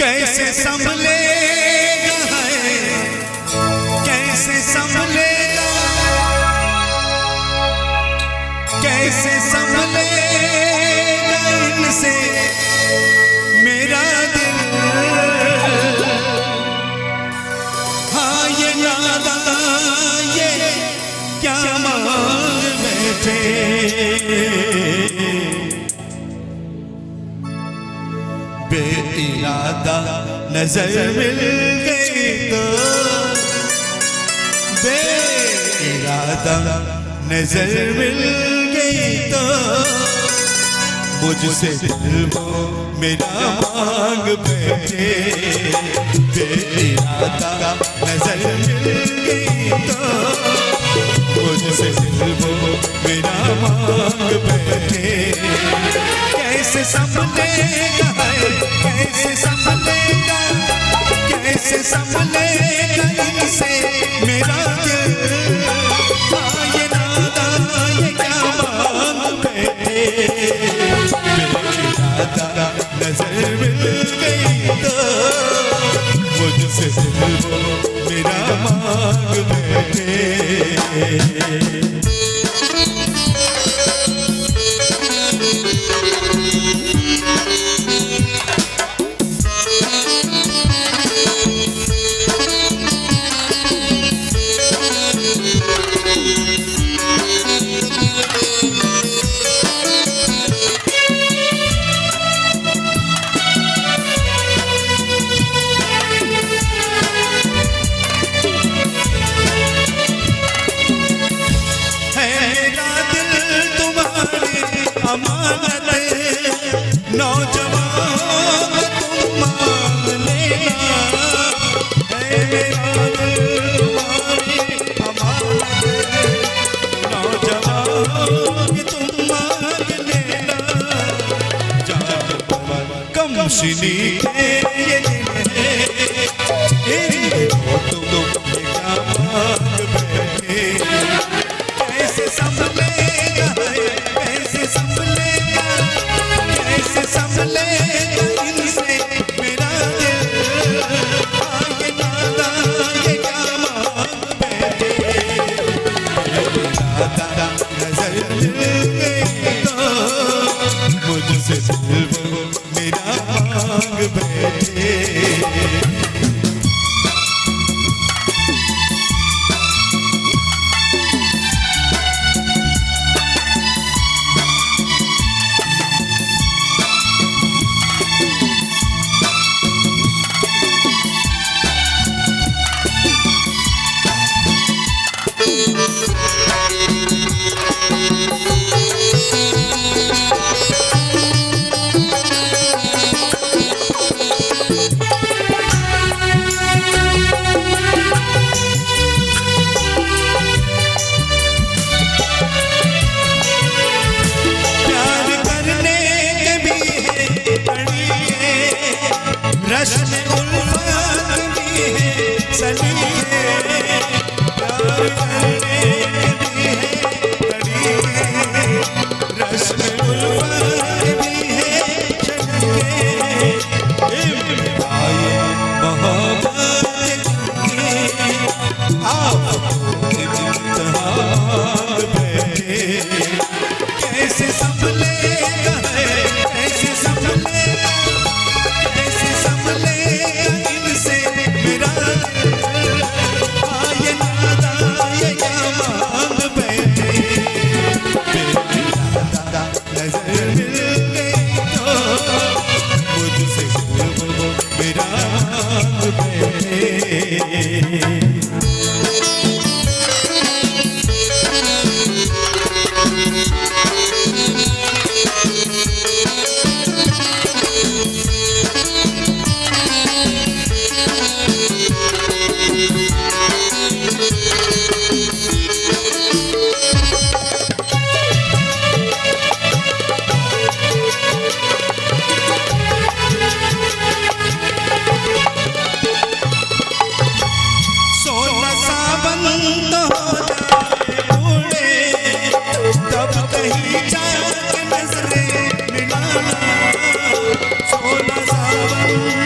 कैसे संभलेगा है, कैसे संभलेगा, कैसे संभलेगा इनसे मेरा दिल। हाँ ये नादा ये क्या मांग बैठे, बेइरादा नजर मिल गई तो, बेइरादा नजर मिल गई तो मुझसे दिल वो मेरा मांग बैठे। बेइरादा नजर मिल गई तो मुझसे दिल वो मेरा मांग बैठे। कैसे संभलेगा है, कैसे संभलेगा, कैसे संभलेगा इनसे मेरा दिल। हाँ ये नादा ये क्या मांग बैठे, बेइरादा नजर मिल गई तो मुझसे दिल वो मेरा मांग बैठे। नौजवान तुम मान लेना, है मेरा दिल तुम्हारी अमानत। नौजवान तुम मान लेना, कम सिनी के ये दिन है, तुम क्या मांग बैठे। कैसे संभलेगा है, कैसे संभलेगा, कैसे संभलेगा इनसे मेरा दिल। हाँ ये नादा ये क्या मांग बैठे, बेइरादा नजर मिल गई तो मुझसे दिल वो मेरा मांग बैठे। रश्म उल्फत भी है सलीके, प्यार करने भी है तरीके। रश्म उल्फत भी है सलीके, मोहब्बत की आपको इम्तिहान बैठे। कैसे संभलेगा है, कैसे संभलेगा, कैसे संभलेगा इनसे मेरा दिल। हाँ ये नादा ये क्या मांग बैठे, बेइरादा नजर मिल गई तो मुझसे दिल वो मेरा मांग बैठे। कहीं जाके नजरें मिलाना, सोना सावन